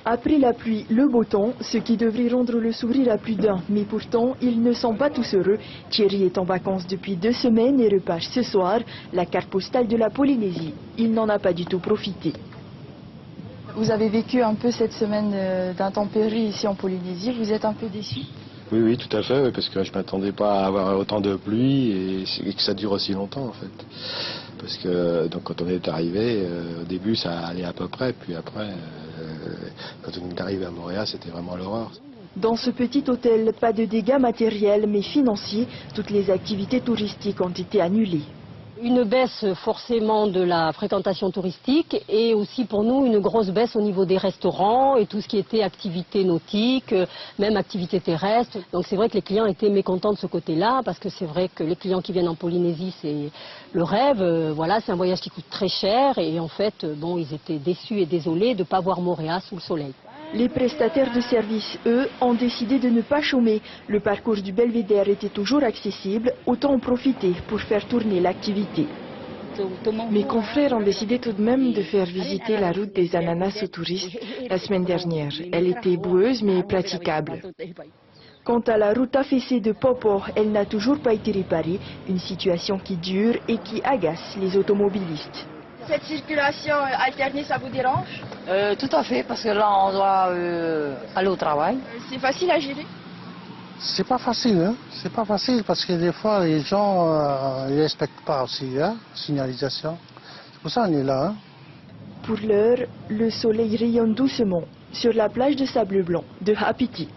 Après la pluie, le beau temps, ce qui devrait rendre le sourire à plus d'un. Mais pourtant, ils ne sont pas tous heureux. Thierry est en vacances depuis 2 semaines et repart ce soir la carte postale de la Polynésie. Il n'en a pas du tout profité. Vous avez vécu un peu cette semaine d'intempéries ici en Polynésie. Vous êtes un peu déçu? Oui, oui, tout à fait, oui, parce que je ne m'attendais pas à avoir autant de pluie et que ça dure aussi longtemps en fait. Parce que donc, quand on est arrivé, au début ça allait à peu près, puis après, quand on est arrivé à Montréal, c'était vraiment l'horreur. Dans ce petit hôtel, pas de dégâts matériels mais financiers. Toutes les activités touristiques ont été annulées. Une baisse forcément de la fréquentation touristique et aussi pour nous une grosse baisse au niveau des restaurants et tout ce qui était activité nautique, même activité terrestre. Donc c'est vrai que les clients étaient mécontents de ce côté-là parce que c'est vrai que les clients qui viennent en Polynésie c'est le rêve. Voilà, c'est un voyage qui coûte très cher et en fait bon, ils étaient déçus et désolés de ne pas voir Montréal sous le soleil. Les prestataires de services, eux, ont décidé de ne pas chômer. Le parcours du Belvédère était toujours accessible, autant en profiter pour faire tourner l'activité. Mes confrères ont décidé tout de même de faire visiter la route des ananas aux touristes la semaine dernière. Elle était boueuse mais praticable. Quant à la route affaissée de Popo, elle n'a toujours pas été réparée, une situation qui dure et qui agace les automobilistes. Cette circulation alternée, ça vous dérange? Tout à fait, parce que là, on doit aller au travail. C'est facile à gérer? C'est pas facile, hein. C'est pas facile parce que des fois, les gens ne respectent pas aussi, hein, la signalisation. C'est pour ça qu'on est là, hein. Pour l'heure, le soleil rayonne doucement sur la plage de sable blanc de Hapiti.